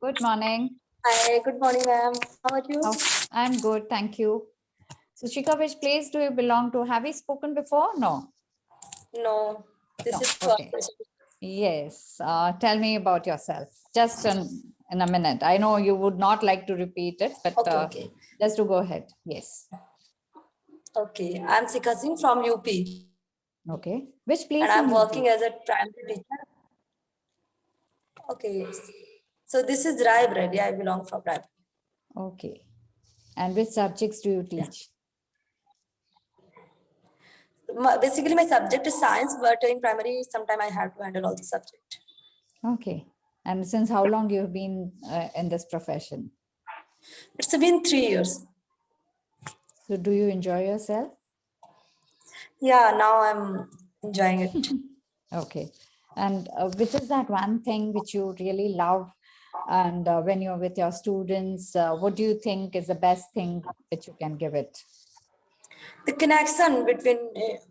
Good morning. Hi, good morning, ma'am. How are you? Oh, I'm good, thank you. So, Shika, which place do you belong to? Have we spoken before? No. No, this No. is Okay. first. Yes. Tell me about yourself. Just in a minute. I know you would not like to repeat it, but Okay, okay. just to go ahead. Yes. Okay, I'm Sikha Singh from UP Okay. Which and place in I'm UP? working as a primary teacher. Okay, so this is Raebareli. I belong from Raebareli. Okay. And which subjects do you Yeah. teach? Basically, my subject is science, but in primary, sometime I have to handle all the subject. Okay. And since how long you have been in this profession? It's been 3 years. So, do you enjoy yourself? Yeah, now I'm enjoying it. Okay. And which is that one thing which you really love? And when you're with your students, what do you think is the best thing which you can give it? The connection between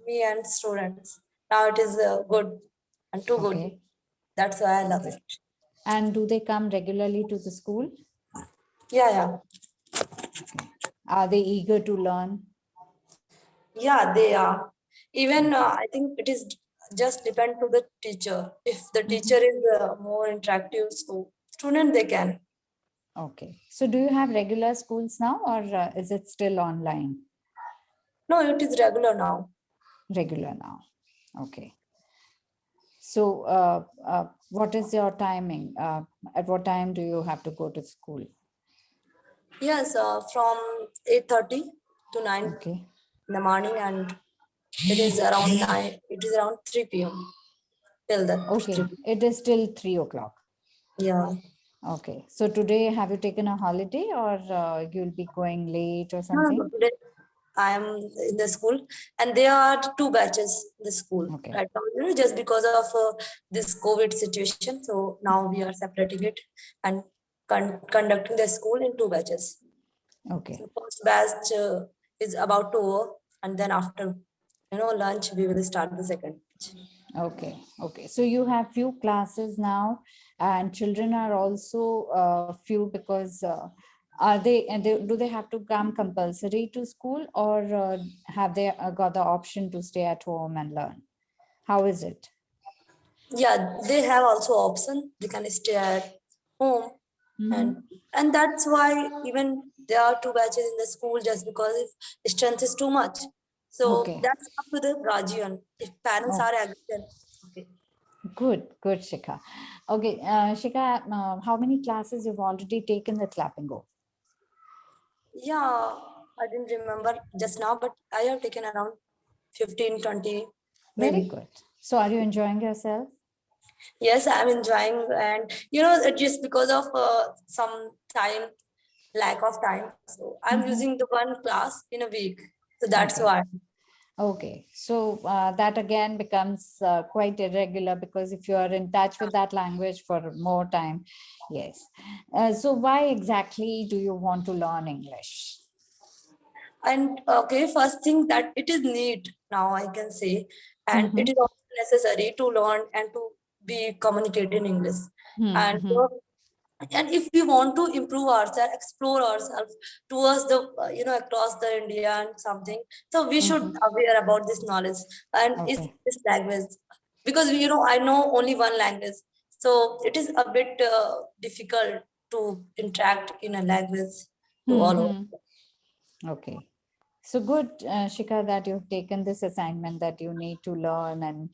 me and students, now it is good and too good. Okay. That's why I love it. And do they come regularly to the school? Yeah, yeah. Okay. Are they eager to learn? Yeah, they are. Even I think it is just depend to the teacher. If the teacher Mhm. is more interactive, so student they can. Okay. So do you have regular schools now, or is it still online? No, it is regular now. Regular now. Okay. So what is your timing? At what time do you have to go to school? Yes, from 8:30 to 9 Okay. in the morning, and it is around 9. It is around 3 p.m. till that Okay. 3 p.m. It is still 3 o'clock. Yeah. Okay. So today, have you taken a holiday or you'll be going late or No, no, no. something? Today I am in the school, and there are two batches in the school Okay. right now. Just because of this COVID situation, so now we are separating it and conducting the school in two batches. Okay. So first batch is about to over, and then after lunch we will start the second batch. Okay. Okay. So you have few classes now, and children are also few because are they, and do they have to come compulsory to school, or have they got the option to stay at home and learn? How is it? Yeah, they have also option. They can stay at home, and Mhm. and that's why even there are two batches in the school just because if strength is too much. So Okay. that's up to the guardian. If parents Oh, are agree, then okay. good, Shikha. Okay, Shikha, how many classes you've already taken the clapping go? Yeah, I didn't remember just now, but I have taken around 15, 20, Very maybe. good. So, are you enjoying yourself? Yes, I'm enjoying, and just because of some time, lack of time, so I'm Mhm. using the one class in a week. So that's Okay. why. Okay. So, that again becomes quite irregular because if you are in touch with that language for more time, yes. So, why exactly do you want to learn English? And okay, first thing that it is need now I can say, and it is Mm-hmm. also necessary to learn and to be communicate in English. And Mm-hmm. and if we want to improve ourselves, explore ourselves towards the across the India and something, so we should Mm-hmm. aware about this knowledge and is Okay. this language, because I know only one language, so it is a bit difficult to interact in a language to all over. Mm-hmm. Okay. So good, Shika, that you've taken this assignment that you need to learn. And,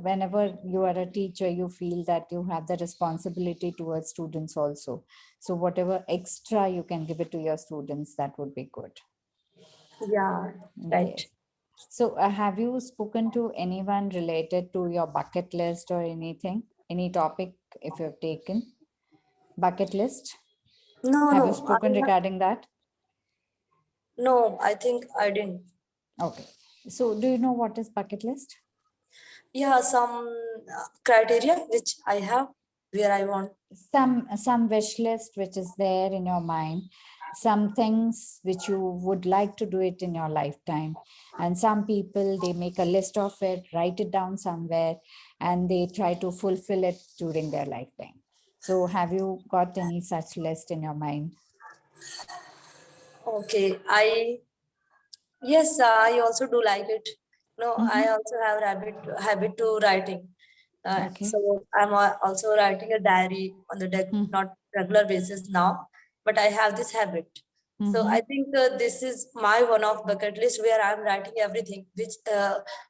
whenever you are a teacher, you feel that you have the responsibility towards students also. So whatever extra you can give it to your students, that would be good. Yeah, right. Yes. So have you spoken to anyone related to your bucket list or anything? Any topic if you've taken bucket list? No, Have you no, spoken regarding that? no, I think I didn't. Okay. So do you know what is bucket list? Yeah, some criteria which I have where I want. Some wish list which is there in your mind, some things which you would like to do it in your lifetime, and some people they make a list of it, write it down somewhere, and they try to fulfill it during their lifetime. So have you got any such list in your mind? Okay, yes, I also do like it. No, I also have habit to writing. Okay. So I'm also writing a diary on the not regular basis now, but I have this habit. So I think this is my one of bucket list where I'm writing everything, which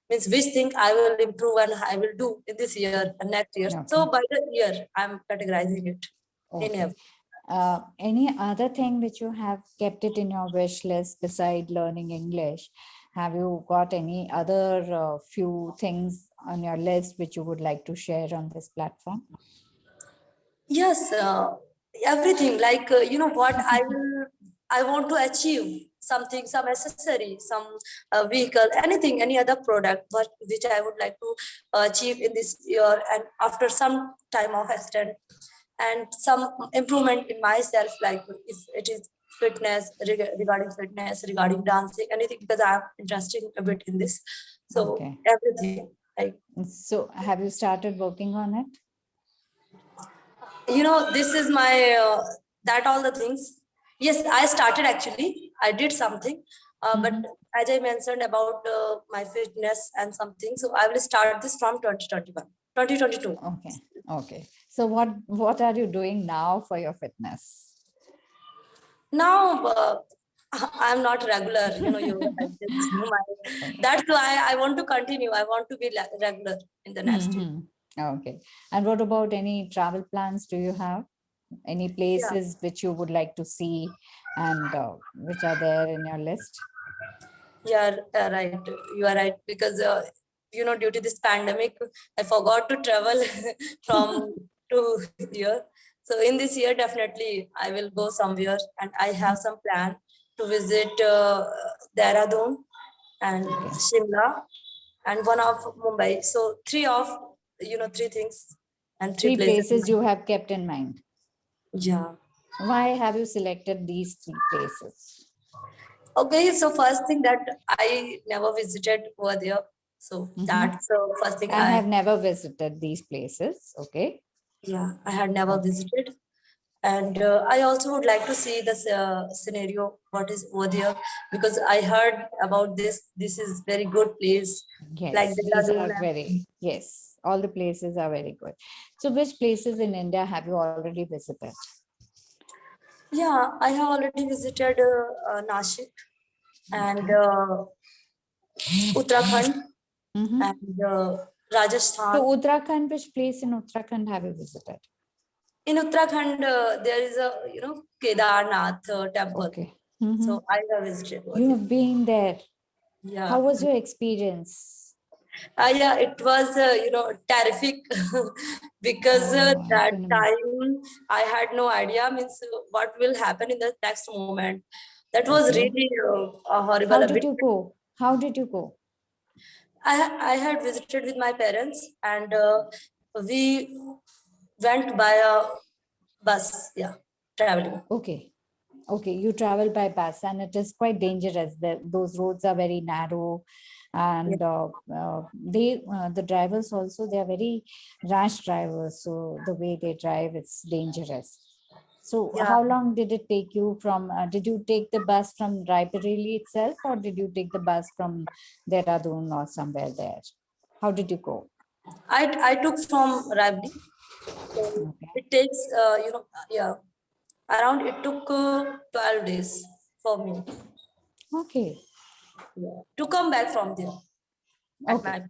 means which thing I will improve and I will do in this year and next year. Okay. So by the year, I'm categorizing it in Okay. every. Any other thing which you have kept it in your wish list beside learning English? Have you got any other few things on your list which you would like to share on this platform? Yes, everything like what I want to achieve something, some accessory, some vehicle, anything, any other product, but which I would like to achieve in this year and after some time of extent, and some improvement in myself, like if it is fitness, regarding fitness, regarding dancing, anything, because I'm interested a bit in this. So Okay. everything, like So have you started working on it? this is my that all the things. Yes, I started, actually I did something, but as I mentioned about my fitness and something, so I will start this from 2021, 2022. Okay. Okay. So what are you doing now for your fitness? Now I'm not regular, yoga like this. That's why I want to continue. I want to be regular in the next year. Okay. And what about any travel plans do you have? Any Yeah. places which you would like to see and which are there in your list? Yeah, right. You are right, because due to this pandemic, I forgot to travel from to here. So in this year, definitely I will go somewhere, and I have some plan to visit Dehradun and Okay. Shimla and one of Mumbai. So three things and three Three places. places you have kept in mind. Yeah. Why have you selected these three places? Okay, so first thing that I never visited over there. So that's the first thing I have never visited these places. Okay. I had never visited. And I also would like to see this scenario, what is over there, because I heard about this. This is very good place, like Yes, these Dehradun. are yes, all the places are very good. So which places in India have you already visited? Yeah, I have already visited Nashik and Uttarakhand and So Rajasthan. Uttarakhand, which place in Uttarakhand have you visited? In Uttarakhand, there is a Kedarnath temple. Okay. So I have visited over You there. have been there. Yeah. How was your experience? Yeah, it was terrific because I that can imagine. time I had no idea means what will happen in the next moment. That was Okay. really horrible. How A did bit. you go? How did you go? I had visited with my parents and we went by a bus. Yeah, traveling. Okay. Okay, you travel by bus and it is quite dangerous. Those roads are very narrow Yeah. and the drivers also, they are very rash drivers. So the way they drive, it's dangerous. So Yeah. how long did it take you from, did you take the bus from Raebareli itself or did you take the bus from Dehradun or somewhere there? How did you go? I took from Raibdi. So Okay. it takes yeah, around it took 12 days for me. Okay. Yeah. To come back from there at Okay. night.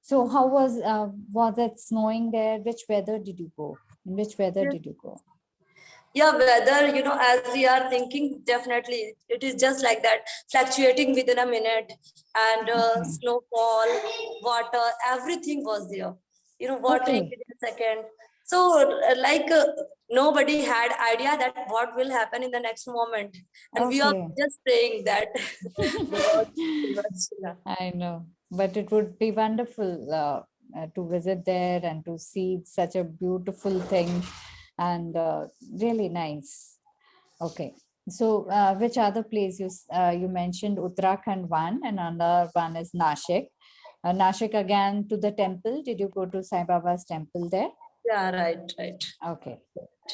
So how was it snowing there? Which weather did you go? In which weather Yeah, did you go? yeah, weather, as we are thinking, definitely it is just like that, fluctuating within a minute, and Okay. snowfall, water, everything was there. Watering Okay. within a second. So, nobody had idea that what will happen in the next moment, and we are Okay. just praying that God save us. Yeah. I know, but it would be wonderful to visit there and to see such a beautiful thing and really nice. Okay. So, which other place you mentioned Uttarakhand one and another one is Nashik. Nashik again to the temple. Did you go to Sai Baba's temple there? Yeah, right, right. Okay.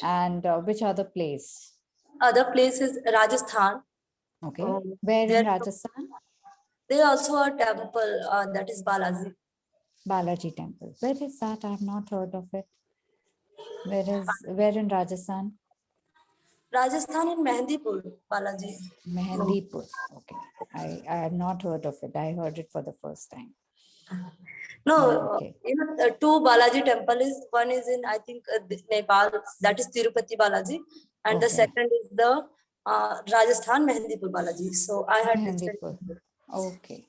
And which other place? Other place is Rajasthan. Okay. Um, Where in there, Rajasthan? there also a temple that is Balaji. Balaji Temple. Where is that? I have not heard of it. Where in Rajasthan? Rajasthan in Mehndipur, Balaji. No. Mehendipur. Okay. I have not heard of it. I heard it for the first time. No, Okay. two Balaji temple is one is in I think Nepal, that is Tirupati Balaji, and the Okay. second is the Rajasthan Mehndipur Balaji. So I had visited. Mehendipur. Okay.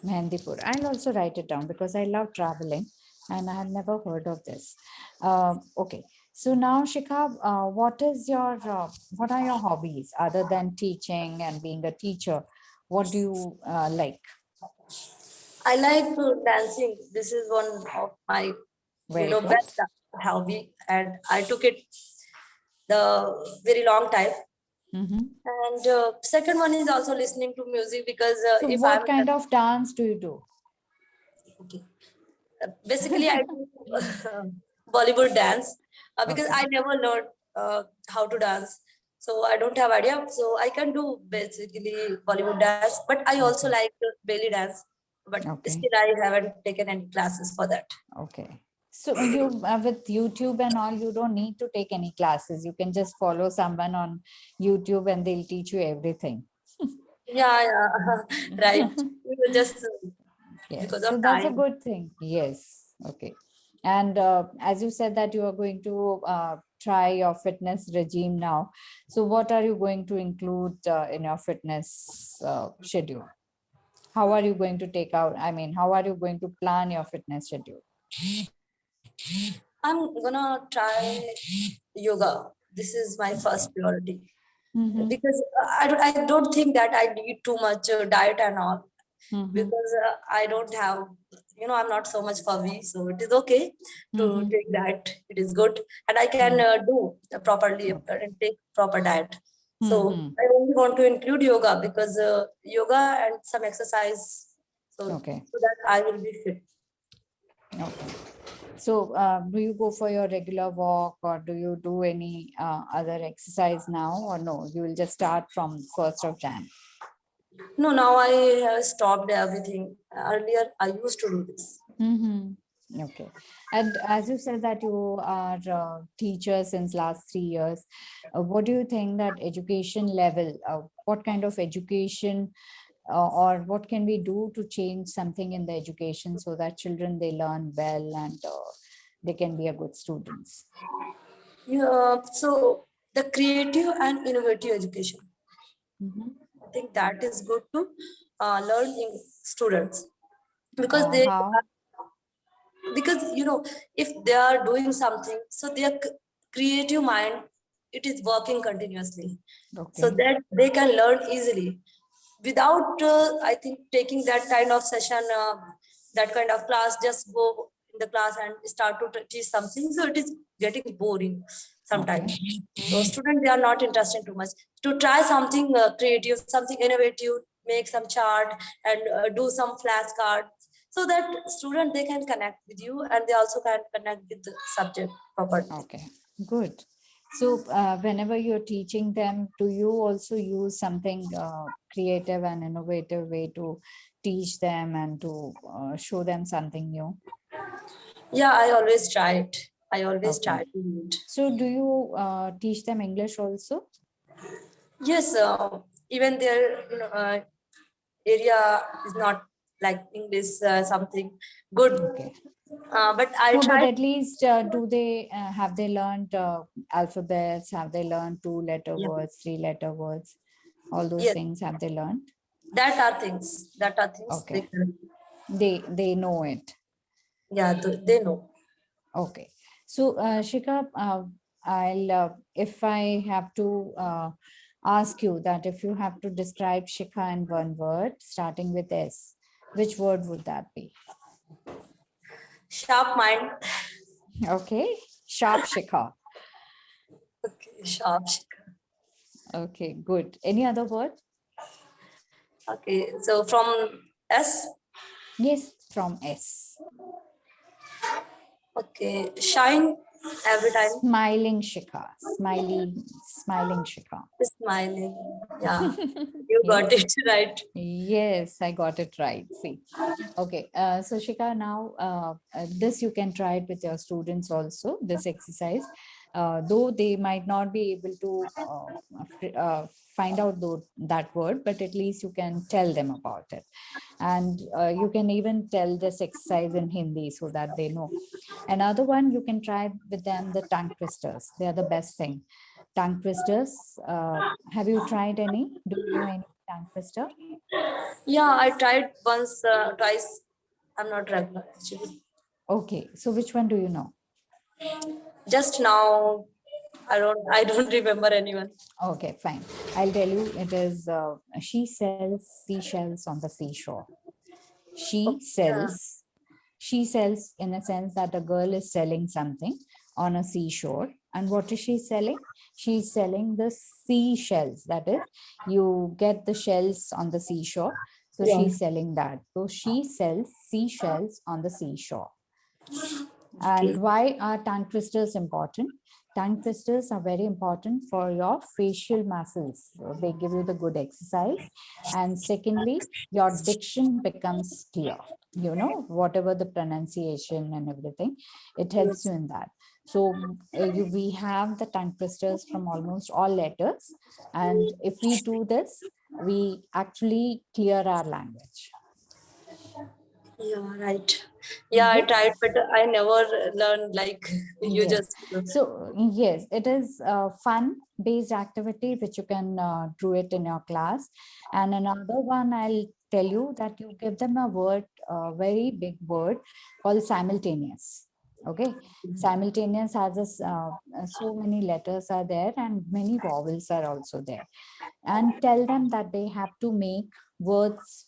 Mehendipur. I'll also write it down because I love traveling and I have never heard of this. Okay. So now, Shikha, what are your hobbies other than teaching and being a teacher? What do you like? I like dancing. This is one of my Very good. best hobby, and I took it the very long time. Mhm. And second one is also listening to music because So if what I'm kind of dance do you do? okay. Basically, I do Bollywood dance because Okay. I never learned how to dance. So I don't have idea. So I can do basically Bollywood dance, but I also Okay. like belly dance. But Okay. still, I haven't taken any classes for that. Okay. So you with YouTube and all, you don't need to take any classes. You can just follow someone on YouTube and they'll teach you everything. Yeah, yeah, right. Just because Yes. of So that's a time. good thing. Yes. Okay. And as you said that you are going to try your fitness regime now. So what are you going to include in your fitness schedule? How are you going to take out? I mean, how are you going to plan your fitness schedule? I'm gonna try yoga. This is my first priority Mhm. because I don't think that I need too much diet and all Mhm. because I don't have, I'm not so much furry, so it is okay to Mhm. take that. It is good, and I can do properly Okay. and take proper diet. So Mhm. I only want to include yoga because yoga and some exercise, Okay. so that I will be fit. Okay. So, do you go for your regular walk or do you do any other exercise now or no? You will just start from 1st of Jan. No, now I have stopped everything. Earlier, I used to do this. Mm-hmm. Okay. And as you said that you are a teacher since last 3 years, what do you think that education level, what kind of education or what can we do to change something in the education so that children they learn well and they can be a good students? Yeah, so the creative and innovative education. Mhm. I think that is good to learn in students because How? if they are doing something, so their creative mind, it is working continuously, so Okay. that they can learn easily without I think taking that kind of session, that kind of class, just go in the class and start to teach something, so it is getting boring Okay. sometimes. So students, they are not interested too much to try something creative, something innovative, make some chart and do some flashcards, so that student, they can connect with you and they also can connect with the subject properly. Okay. Good. So, whenever you're teaching them, do you also use something creative and innovative way to teach them and to show them something new? Yeah, I always try it. I always try Okay. to do it. So, do you teach them English also? Yes, even their area is not like English something good, Okay. but I No, but try. at least do they have they learned alphabets? Have they learned 2-letter Yeah. words, 3-letter words? All those Yes, things have they learned? that are things. That are things they Okay. can. They know it. Yeah, they know. Okay. So, Shikha, if I have to ask you that if you have to describe Shikha in one word, starting with S, which word would that be? Sharp mind. Okay. Sharp Shikha. Okay, sharp. Okay, good. Any other word? Okay, so from S. Yes, from S. Okay. Shine every time. Smiling Shikha. Smiling Shikha. Smiling. Yeah. You Yeah. got it right. Yes, I got it right. See, okay. So Shika, now this you can try it with your students also. This exercise, though they might not be able to find out that word, but at least you can tell them about it, and you can even tell this exercise in Hindi so that they know. Another one you can try with them, the tongue twisters. They are the best thing. Tongue twisters. Have you tried any? Do you know any tongue twister? Yeah, I tried once, twice. I'm not regular actually. Okay, so which one do you know? Just now, I don't remember anyone. Okay, fine. I'll tell you. It is she sells seashells on the seashore. She Yeah. sells. She sells in a sense that a girl is selling something on a seashore. And what is she selling? She's selling the seashells. That is, you get the shells on the seashore. So Yeah. she's selling that. So she sells seashells on the seashore. And Okay. why are tongue twisters important? Tongue twisters are very important for your facial muscles. So they give you the good exercise. And secondly, your diction becomes clear. You know, whatever the pronunciation and everything, it helps you Yes. in that. So we have the tongue twisters from almost all letters. And if we do this, we actually clear our language. Yeah, right. Yeah, I tried, Yes. but I never learned like you Yes. just. So yes, it is a fun-based activity which you can do it in your class. And another one I'll tell you that you give them a word, a very big word called simultaneous. Okay, simultaneous has so many letters are there and many vowels are also there. And tell them that they have to make words,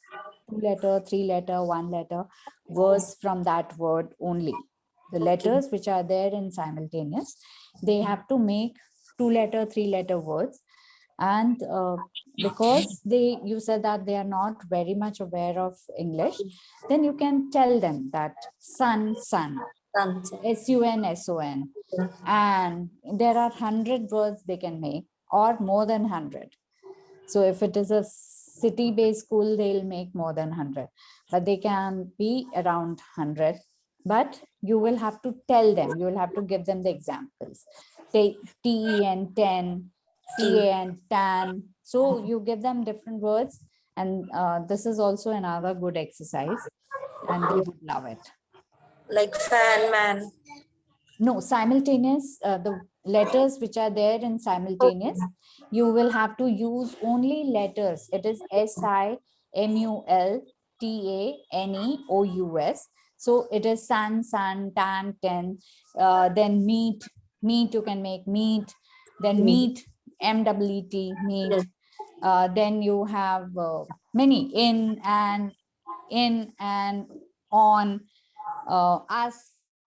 2 letter, 3 letter, 1 letter, words from that word only. The Okay. letters which are there in simultaneous, they have to make 2 letter, 3 letter words. And because you said that they are not very much aware of English, then you can tell them that sun, sun, Done. sun, and there are 100 words they can make or more than 100. So if it is a city-based school, they'll make more than 100, but they can be around 100. But you will have to tell them, you will have to give them the examples. Say TEN, 10, TAN, tan. So you give them different words. And this is also another good exercise and they would love it. Like fan man. No, simultaneous, the letters which are there in simultaneous, Okay. you will have to use only letters. It is SIMULTANEOUS. So it is sun, sun, tan, ten, then meat, meat, you can make meat, then Mm. meat, MEET, meat. Yes. Then you have many in and on, us,